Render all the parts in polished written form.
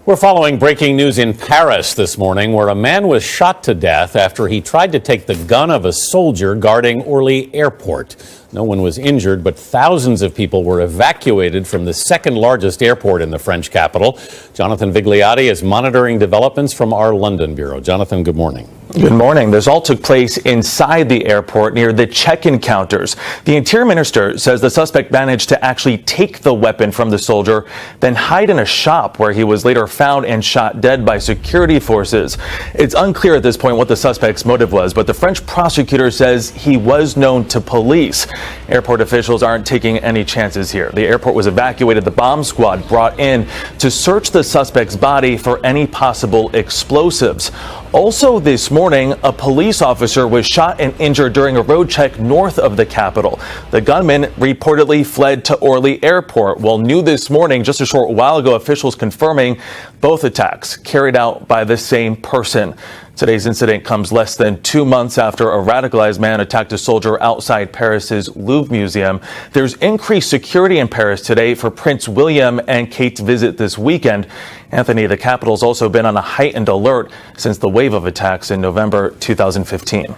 We're following breaking news in Paris this morning, where a man was shot to death after he tried to take the gun of a soldier guarding Orly Airport. No one was injured, but thousands of people were evacuated from the second largest airport in the French capital. Jonathan Vigliotti is monitoring developments from our London bureau. Jonathan, good morning. Good morning. This all took place inside the airport near the check-in counters. The Interior Minister says the suspect managed to actually take the weapon from the soldier, then hide in a shop where he was later found and shot dead by security forces. It's unclear at this point what the suspect's motive was, but the French prosecutor says he was known to police. Airport officials aren't taking any chances here. The airport was evacuated. The bomb squad brought in to search the suspect's body for any possible explosives. Also this morning, a police officer was shot and injured during a road check north of the capital. The gunman reportedly fled to Orly Airport. Well, new this morning, just a short while ago, officials confirming both attacks carried out by the same person. Today's incident comes less than 2 months after a radicalized man attacked a soldier outside Paris's Louvre Museum. There's increased security in Paris today for Prince William and Kate's visit this weekend. Anthony, the capital's also been on a heightened alert since the wave of attacks in November 2015.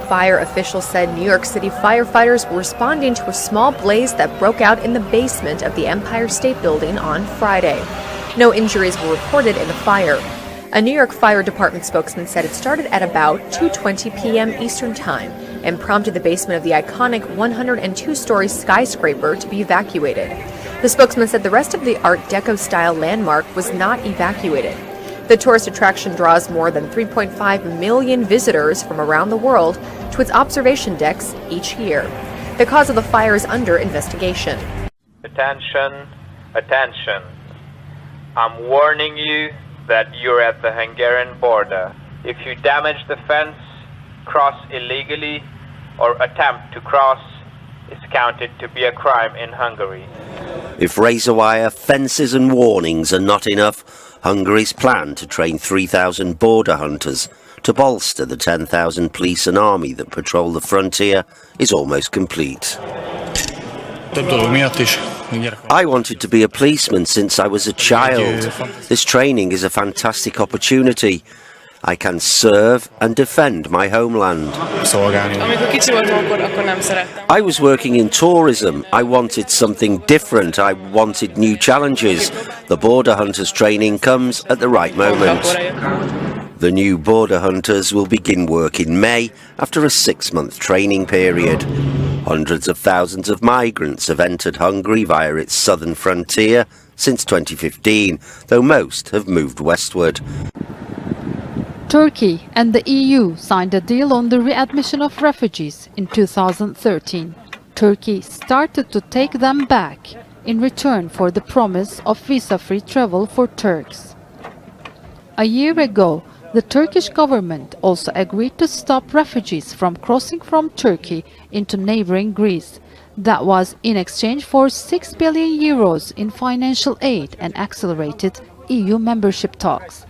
Fire officials said New York City firefighters were responding to a small blaze that broke out in the basement of the Empire State Building on Friday. No injuries were reported in the fire. A New York Fire Department spokesman said it started at about 2:20 p.m. Eastern Time and prompted the basement of the iconic 102-story skyscraper to be evacuated. The spokesman said the rest of the Art Deco-style landmark was not evacuated. The tourist attraction draws more than 3.5 million visitors from around the world to its observation decks each year. The cause of the fire is under investigation. Attention, attention. I'm warning you that you're at the Hungarian border. If you damage the fence, cross illegally, or attempt to cross, it's counted to be a crime in Hungary. If razor wire, fences and warnings are not enough, Hungary's plan to train 3,000 border hunters to bolster the 10,000 police and army that patrol the frontier is almost complete. I wanted to be a policeman since I was a child. This training is a fantastic opportunity. I can serve and defend my homeland. I was working in tourism. I wanted something different. I wanted new challenges. The Border Hunters training comes at the right moment. The new Border Hunters will begin work in May after a 6-month training period. Hundreds of thousands of migrants have entered Hungary via its southern frontier since 2015, though most have moved westward. Turkey and the EU signed a deal on the readmission of refugees in 2013. Turkey started to take them back in return for the promise of visa-free travel for Turks. A year ago, the Turkish government also agreed to stop refugees from crossing from Turkey into neighboring Greece. That was in exchange for €6 billion in financial aid and accelerated EU membership talks.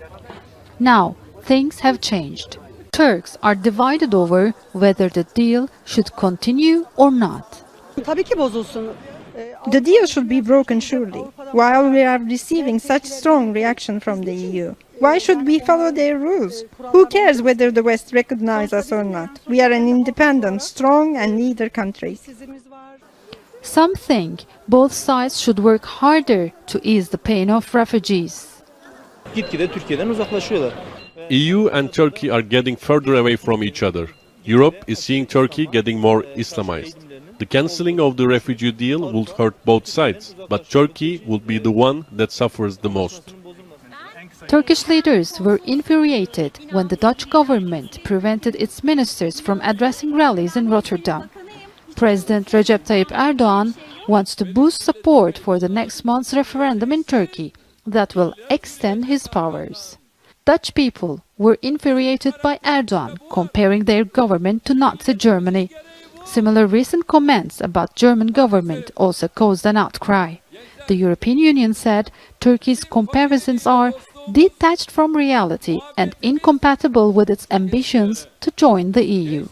Now, things have changed. Turks are divided over whether the deal should continue or not. The deal should be broken surely, while we are receiving such strong reaction from the EU. Why should we follow their rules? Who cares whether the West recognizes us or not? We are an independent, strong and leader country. Some think both sides should work harder to ease the pain of refugees. EU and Turkey are getting further away from each other. Europe is seeing Turkey getting more Islamized. The cancelling of the refugee deal would hurt both sides, but Turkey would be the one that suffers the most. Turkish leaders were infuriated when the Dutch government prevented its ministers from addressing rallies in Rotterdam. President Recep Tayyip Erdogan wants to boost support for the next month's referendum in Turkey that will extend his powers. Dutch people were infuriated by Erdogan comparing their government to Nazi Germany. Similar recent comments about German government also caused an outcry. The European Union said Turkey's comparisons are detached from reality and incompatible with its ambitions to join the EU.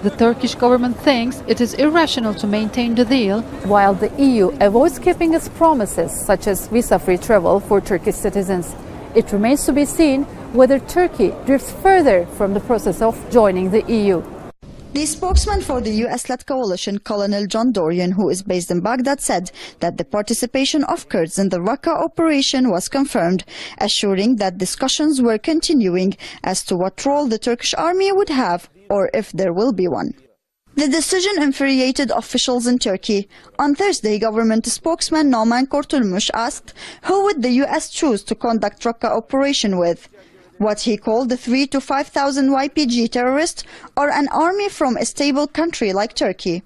The Turkish government thinks it is irrational to maintain the deal, while the EU avoids keeping its promises, such as visa-free travel for Turkish citizens. It remains to be seen whether Turkey drifts further from the process of joining the EU. The spokesman for the US-led coalition, Colonel John Dorian, who is based in Baghdad, said that the participation of Kurds in the Raqqa operation was confirmed, assuring that discussions were continuing as to what role the Turkish army would have or if there will be one. The decision infuriated officials in Turkey. On Thursday, government spokesman Numan Kurtulmuş asked who would the US choose to conduct Raqqa operation with. What he called the 3,000 to 5,000 YPG terrorists or an army from a stable country like Turkey.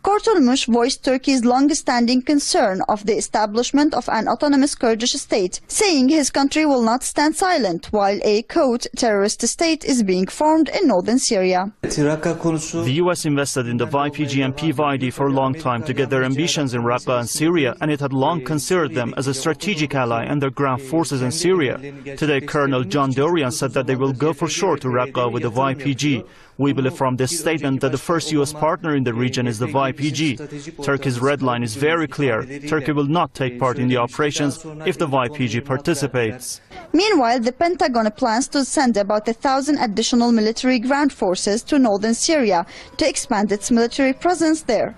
Kurtulmuş voiced Turkey's long-standing concern of the establishment of an autonomous Kurdish state, saying his country will not stand silent while a, quote, terrorist state is being formed in northern Syria. The US invested in the YPG and PYD for a long time to get their ambitions in Raqqa and Syria, and it had long considered them as a strategic ally and their ground forces in Syria. Today, Colonel John Dorian said that they will go for sure to Raqqa with the YPG. We believe from this statement that the first US partner in the region is the YPG. Turkey's red line is very clear. Turkey will not take part in the operations if the YPG participates. Meanwhile, the Pentagon plans to send about 1,000 additional military ground forces to northern Syria to expand its military presence there,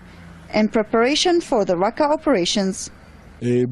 in preparation for the Raqqa operations. Today,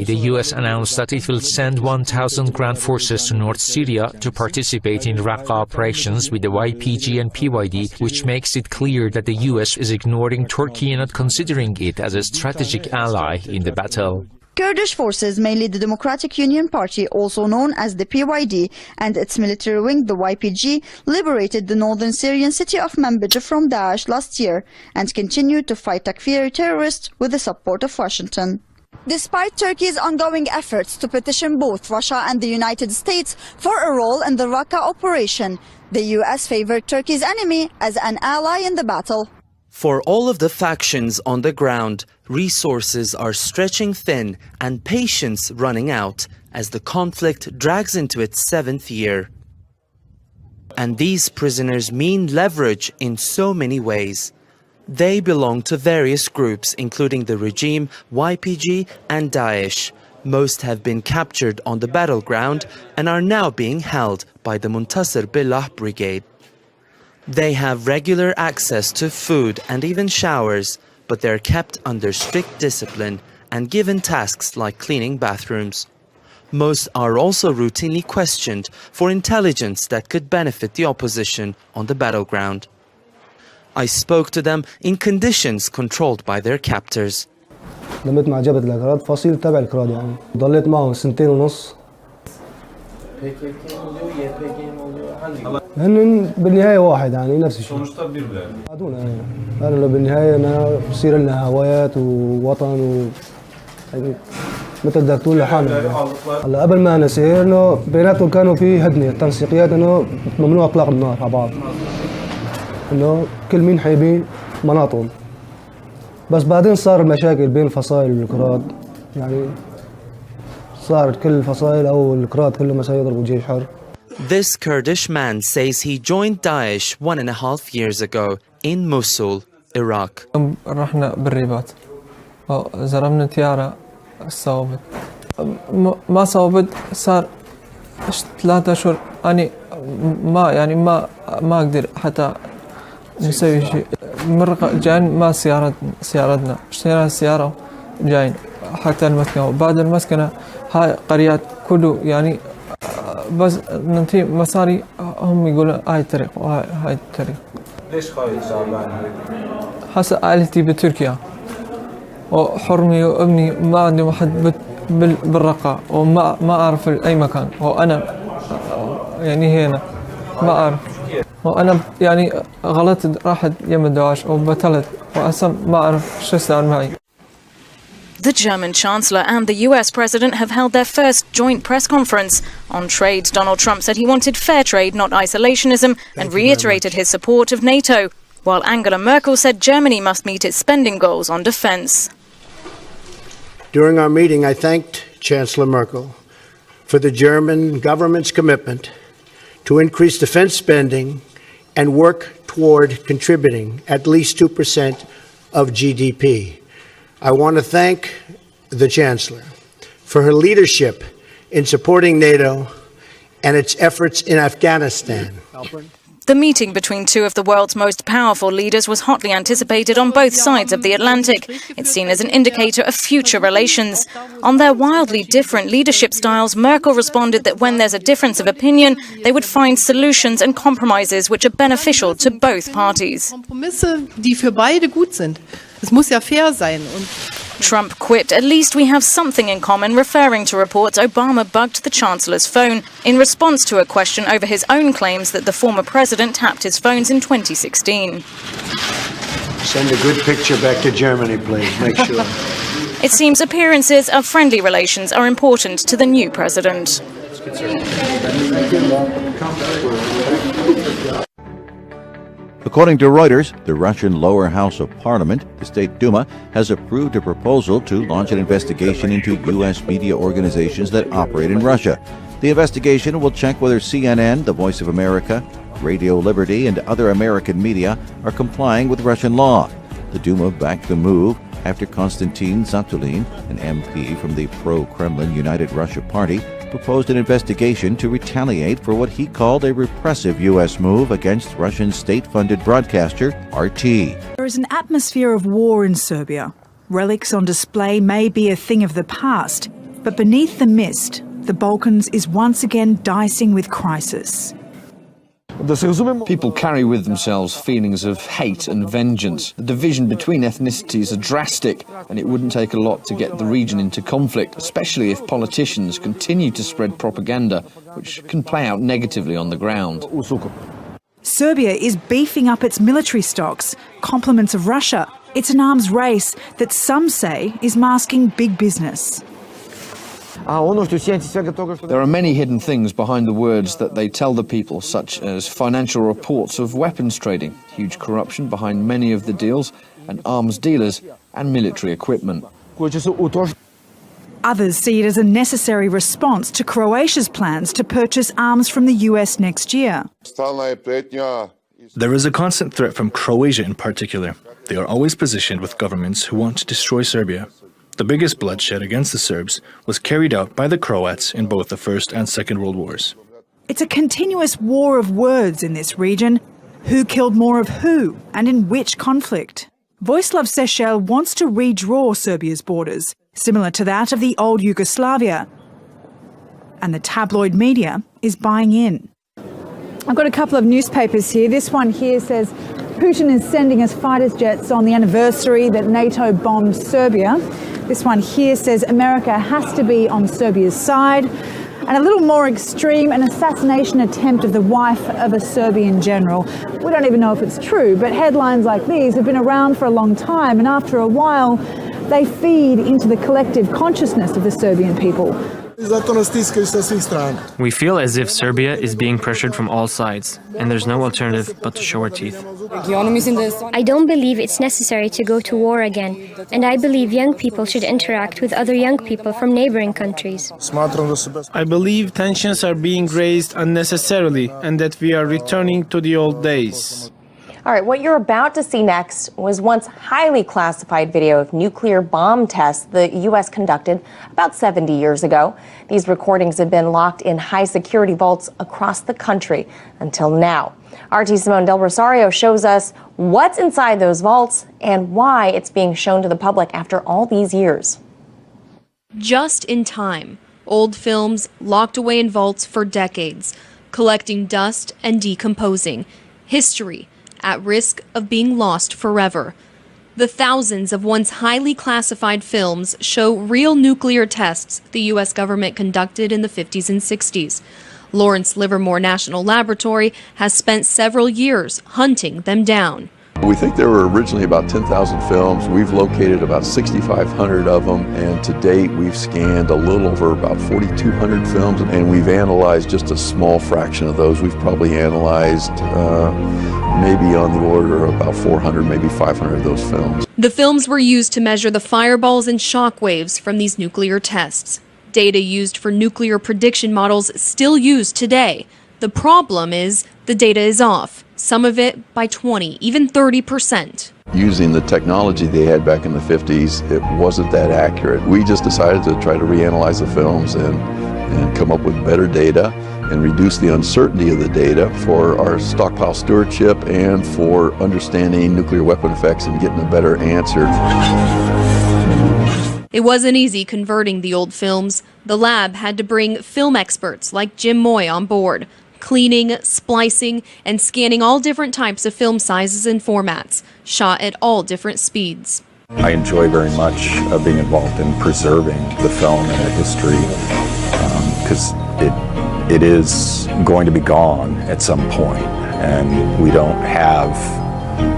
the U.S. announced that it will send 1,000 ground forces to North Syria to participate in Raqqa operations with the YPG and PYD, which makes it clear that the U.S. is ignoring Turkey and not considering it as a strategic ally in the battle. Kurdish forces, mainly the Democratic Union Party, also known as the PYD, and its military wing, the YPG, liberated the northern Syrian city of Manbij from Daesh last year and continue to fight Takfiri terrorists with the support of Washington. Despite Turkey's ongoing efforts to petition both Russia and the United States for a role in the Raqqa operation, the US favored Turkey's enemy as an ally in the battle. For all of the factions on the ground, resources are stretching thin and patience running out as the conflict drags into its 7th year. And these prisoners mean leverage in so many ways. They belong to various groups, including the regime, YPG and Daesh. Most have been captured on the battleground and are now being held by the Muntasir Billah Brigade. They have regular access to food and even showers, but they're kept under strict discipline and given tasks like cleaning bathrooms. Most are also routinely questioned for intelligence that could benefit the opposition on the battleground. I spoke to them in conditions controlled by their captors. لميت مع جبهة الأكراد فصيل تبع الكراد يعني ضليت معهم 2.5 سنين. لأن بالنهاية واحد يعني نفس الشيء. أنا بالنهاية أنا بصير لنا هوايات ووطن يعني مثل بدك تقول لحالنا. هلا قبل ما نسير إنه بيناتهم كانوا في هدنة تنسيقيات إنه ممنوع إطلاق النار على بعض. إنه كل مين حيبي مناطقهم. بس بعدين صار المشاكل بين الفصائل والكراد يعني صارت كل الفصائل أو الكراد كلهم يضربوا جيش حر. This Kurdish man says he joined Daesh 1.5 years ago in Mosul, Iraq. رحنا بالرباط زرمنا تيارة صوبت ما صوبت صار 3 أشهر أنا ما أقدر حتى نسوي شيء مرة جاين ما سيارتنا اشترينا السيارة جاين حتى المسكنة وبعد المسكنة هاي قريات كله يعني بس ننتهي مصاري هم يقولون هاي الطريق وهاي الطريق. ليش خايف تعبان هيك؟ هسه عائلتي بتركيا وحرمي وابني ما عندي أحد بالرقة وما أعرف أي مكان وأنا يعني هنا ما أعرف وأنا يعني غلطت راحت يم داعش وبطلت وأصلا ما أعرف شو صار معي. The German Chancellor and the US President have held their first joint press conference. On trade, Donald Trump said he wanted fair trade, not isolationism, and reiterated his support of NATO, while Angela Merkel said Germany must meet its spending goals on defense. During our meeting, I thanked Chancellor Merkel for the German government's commitment to increase defense spending and work toward contributing at least 2% of GDP. I want to thank the Chancellor for her leadership in supporting NATO and its efforts in Afghanistan. The meeting between two of the world's most powerful leaders was hotly anticipated on both sides of the Atlantic. It's seen as an indicator of future relations. On their wildly different leadership styles, Merkel responded that when there's a difference of opinion, they would find solutions and compromises which are beneficial to both parties. Kompromisse, die für beide gut sind. Es muss ja fair sein. Trump quipped, "At least we have something in common," referring to reports Obama bugged the Chancellor's phone in response to a question over his own claims that the former president tapped his phones in 2016. Send a good picture back to Germany, please. Make sure. It seems appearances of friendly relations are important to the new president. According to Reuters, the Russian lower house of parliament, the State Duma, has approved a proposal to launch an investigation into U.S. media organizations that operate in Russia. The investigation will check whether CNN, The Voice of America, Radio Liberty, and other American media are complying with Russian law. The Duma backed the move after Konstantin Zatulin, an MP from the pro-Kremlin United Russia Party, proposed an investigation to retaliate for what he called a repressive U.S. move against Russian state-funded broadcaster RT. There is an atmosphere of war in Serbia. Relics on display may be a thing of the past, but beneath the mist, the Balkans is once again dicing with crisis. People carry with themselves feelings of hate and vengeance. The division between ethnicities are drastic, and it wouldn't take a lot to get the region into conflict, especially if politicians continue to spread propaganda, which can play out negatively on the ground. Serbia is beefing up its military stocks, compliments of Russia. It's an arms race that some say is masking big business. There are many hidden things behind the words that they tell the people, such as financial reports of weapons trading, huge corruption behind many of the deals, and arms dealers and military equipment. Others see it as a necessary response to Croatia's plans to purchase arms from the US next year. There is a constant threat from Croatia in particular. They are always positioned with governments who want to destroy Serbia. The biggest bloodshed against the Serbs was carried out by the Croats in both the First and Second World Wars. It's a continuous war of words in this region. Who killed more of who and in which conflict? Vojislav Šešelj wants to redraw Serbia's borders, similar to that of the old Yugoslavia. And the tabloid media is buying in. I've got a couple of newspapers here. This one here says Putin is sending us fighter jets on the anniversary that NATO bombed Serbia. This one here says America has to be on Serbia's side. And a little more extreme, an assassination attempt of the wife of a Serbian general. We don't even know if it's true, but headlines like these have been around for a long time, and after a while, they feed into the collective consciousness of the Serbian people. We feel as if Serbia is being pressured from all sides, and there's no alternative but to show our teeth. I don't believe it's necessary to go to war again, and I believe young people should interact with other young people from neighboring countries. I believe tensions are being raised unnecessarily, and that we are returning to the old days. All right, what you're about to see next was once highly classified video of nuclear bomb tests the U.S. conducted about 70 years ago. These recordings have been locked in high security vaults across the country until now. RT Simone Del Rosario shows us what's inside those vaults and why it's being shown to the public after all these years. Just in time, old films locked away in vaults for decades, collecting dust and decomposing. History at risk of being lost forever. The thousands of once highly classified films show real nuclear tests the U.S. government conducted in the 50s and 60s. Lawrence Livermore National Laboratory has spent several years hunting them down. We think there were originally about 10,000 films. We've located about 6,500 of them, and to date we've scanned a little over about 4,200 films, and we've analyzed just a small fraction of those. We've probably analyzed maybe on the order of about 400, maybe 500 of those films. The films were used to measure the fireballs and shock waves from these nuclear tests. Data used for nuclear prediction models still used today. The problem is the data is off. some of it by 20, even 30%. Using the technology they had back in the 50s, it wasn't that accurate. We just decided to try to reanalyze the films and come up with better data and reduce the uncertainty of the data for our stockpile stewardship and for understanding nuclear weapon effects and getting a better answer. It wasn't easy converting the old films. The lab had to bring film experts like Jim Moy on board, cleaning, splicing, and scanning all different types of film sizes and formats, shot at all different speeds. I enjoy very much being involved in preserving the film and the history because it is going to be gone at some point, and we don't have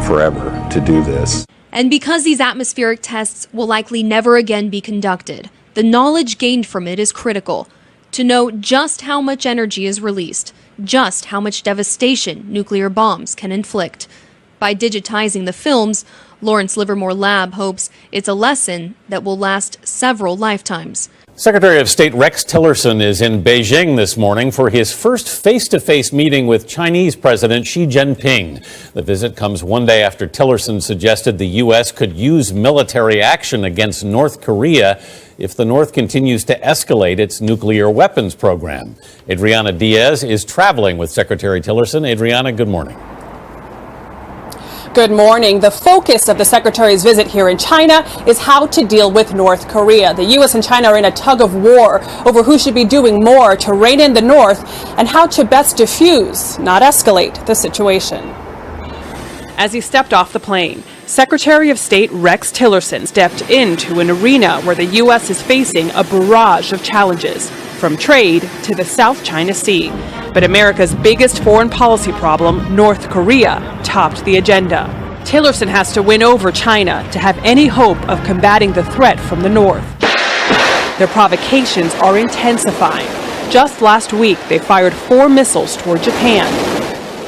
forever to do this. And because these atmospheric tests will likely never again be conducted, the knowledge gained from it is critical. To know just how much energy is released, just how much devastation nuclear bombs can inflict. By digitizing the films, Lawrence Livermore Lab hopes it's a lesson that will last several lifetimes. Secretary of State Rex Tillerson is in Beijing this morning for his first face-to-face meeting with Chinese President Xi Jinping. The visit comes one day after Tillerson suggested the U.S. could use military action against North Korea if the North continues to escalate its nuclear weapons program. Adriana Diaz is traveling with Secretary Tillerson. Adriana, good morning. Good morning. The focus of the Secretary's visit here in China is how to deal with North Korea. The U.S. and China are in a tug of war over who should be doing more to rein in the North and how to best diffuse, not escalate, the situation. As he stepped off the plane, Secretary of State Rex Tillerson stepped into an arena where the U.S. is facing a barrage of challenges, from trade to the South China Sea. But America's biggest foreign policy problem, North Korea, topped the agenda. Tillerson has to win over China to have any hope of combating the threat from the North. Their provocations are intensifying. Just last week, they fired 4 missiles toward Japan.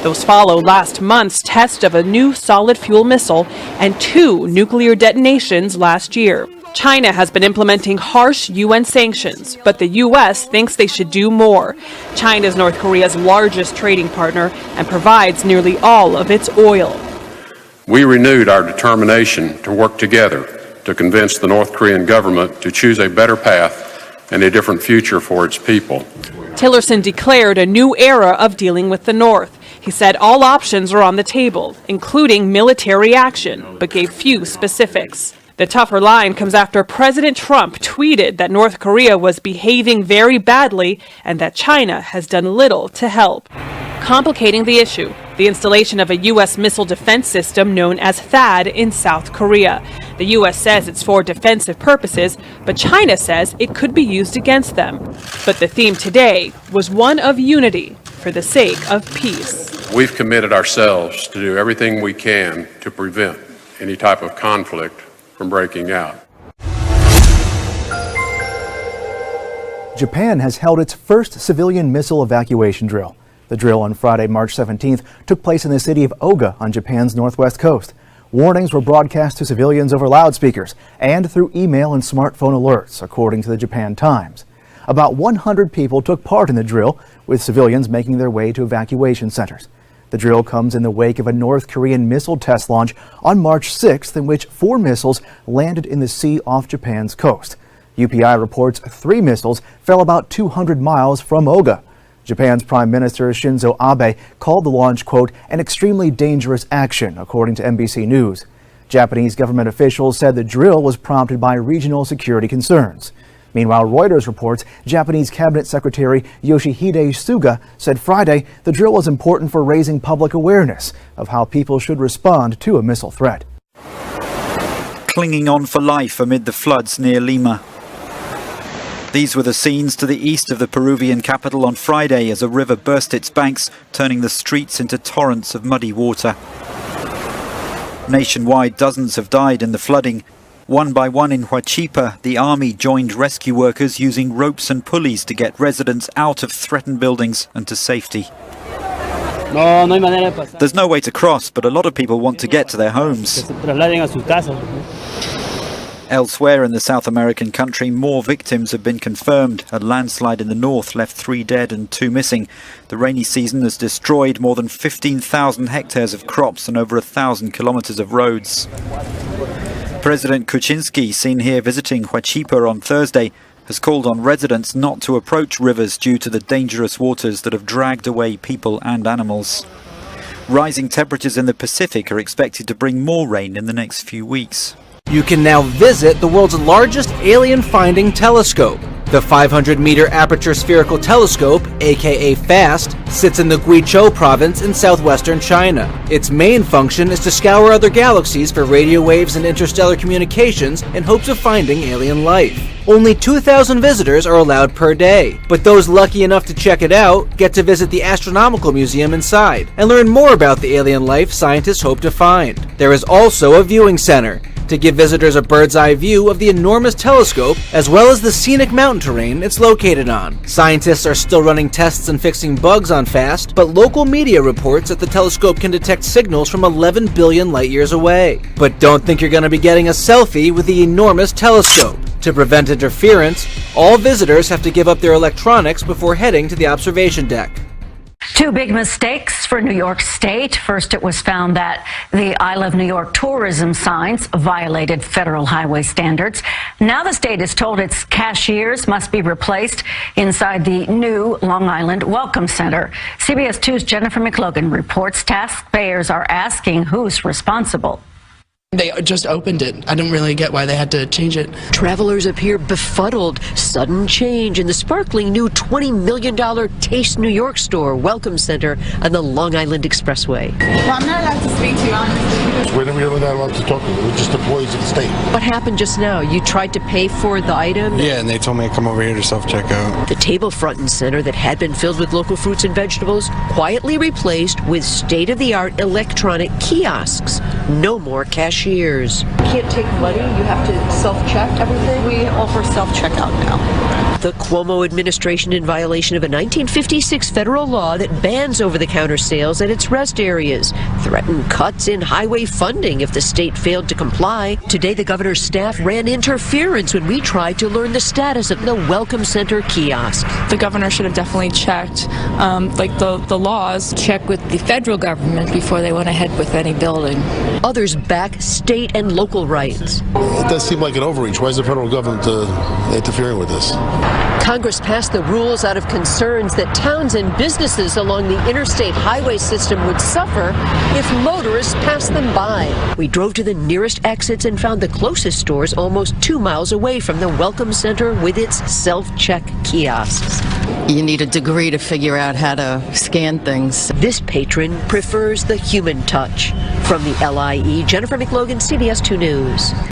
Those follow last month's test of a new solid fuel missile and 2 nuclear detonations last year. China has been implementing harsh UN sanctions, but the U.S. thinks they should do more. China is North Korea's largest trading partner and provides nearly all of its oil. We renewed our determination to work together to convince the North Korean government to choose a better path and a different future for its people. Tillerson declared a new era of dealing with the North. He said all options are on the table, including military action, but gave few specifics. The tougher line comes after President Trump tweeted that North Korea was behaving very badly and that China has done little to help. Complicating the issue, the installation of a U.S. missile defense system known as THAAD in South Korea. The U.S. says it's for defensive purposes, but China says it could be used against them. But the theme today was one of unity for the sake of peace. We've committed ourselves to do everything we can to prevent any type of conflict from breaking out. Japan has held its first civilian missile evacuation drill. The drill on Friday, March 17th, took place in the city of Oga on Japan's northwest coast. Warnings were broadcast to civilians over loudspeakers and through email and smartphone alerts, according to the Japan Times. About 100 people took part in the drill, with civilians making their way to evacuation centers. The drill comes in the wake of a North Korean missile test launch on March 6th, in which 4 missiles landed in the sea off Japan's coast. UPI reports 3 missiles fell about 200 miles from Oga. Japan's Prime Minister Shinzo Abe called the launch, quote, an extremely dangerous action, according to NBC News. Japanese government officials said the drill was prompted by regional security concerns. Meanwhile, Reuters reports Japanese Cabinet Secretary Yoshihide Suga said Friday the drill was important for raising public awareness of how people should respond to a missile threat. Clinging on for life amid the floods near Lima. These were the scenes to the east of the Peruvian capital on Friday as a river burst its banks, turning the streets into torrents of muddy water. Nationwide, dozens have died in the flooding. One by one in Huachipa, the army joined rescue workers using ropes and pulleys to get residents out of threatened buildings and to safety. There's no way to cross, but a lot of people want to get to their homes. Elsewhere in the South American country, more victims have been confirmed. A landslide in the north left 3 dead and 2 missing. The rainy season has destroyed more than 15,000 hectares of crops and over 1,000 kilometres of roads. President Kuczynski, seen here visiting Huachipa on Thursday, has called on residents not to approach rivers due to the dangerous waters that have dragged away people and animals. Rising temperatures in the Pacific are expected to bring more rain in the next few weeks. You can now visit the world's largest alien-finding telescope. The 500-meter Aperture Spherical Telescope, aka FAST, sits in the Guizhou province in southwestern China. Its main function is to scour other galaxies for radio waves and interstellar communications in hopes of finding alien life. Only 2,000 visitors are allowed per day, but those lucky enough to check it out get to visit the Astronomical Museum inside and learn more about the alien life scientists hope to find. There is also a viewing center to give visitors a bird's-eye view of the enormous telescope as well as the scenic mountain terrain it's located on. Scientists are still running tests and fixing bugs on FAST, but local media reports that the telescope can detect signals from 11 billion light-years away. But don't think you're going to be getting a selfie with the enormous telescope. To prevent interference, all visitors have to give up their electronics before heading to the observation deck. 2 big mistakes for New York State. First, it was found that the I Love New York tourism signs violated federal highway standards. Now the state is told its cashiers must be replaced inside the new Long Island Welcome Center. CBS 2's Jennifer McLogan reports taxpayers are asking who's responsible. They just opened it. I don't really get why they had to change it. Travelers appear befuddled. Sudden change in the sparkling new $20 million Taste New York store Welcome Center on the Long Island Expressway. Well, I'm not allowed to speak to you, honestly. We're really not allowed to talk to you. We're just employees of the state. What happened just now? You tried to pay for the item? Yeah, and they told me to come over here to self-checkout. The table front and center that had been filled with local fruits and vegetables quietly replaced with state-of-the-art electronic kiosks. No more cashiers. You can't take money, you have to self-check everything? We offer self-checkout now. The Cuomo administration in violation of a 1956 federal law that bans over-the-counter sales at its rest areas, threatened cuts in highway funding if the state failed to comply. Today, the governor's staff ran interference when we tried to learn the status of the Welcome Center kiosk. The governor should have definitely checked, the laws. Check with the federal government before they went ahead with any building. Others back state and local rights. It does seem like an overreach. Why is the federal government interfering with this? Congress passed the rules out of concerns that towns and businesses along the interstate highway system would suffer if motorists passed them by. We drove to the nearest exits and found the closest stores almost 2 miles away from the Welcome Center with its self-check kiosks. You need a degree to figure out how to scan things. This patron prefers the human touch. From the LIE, Jennifer McLogan, CBS 2 News.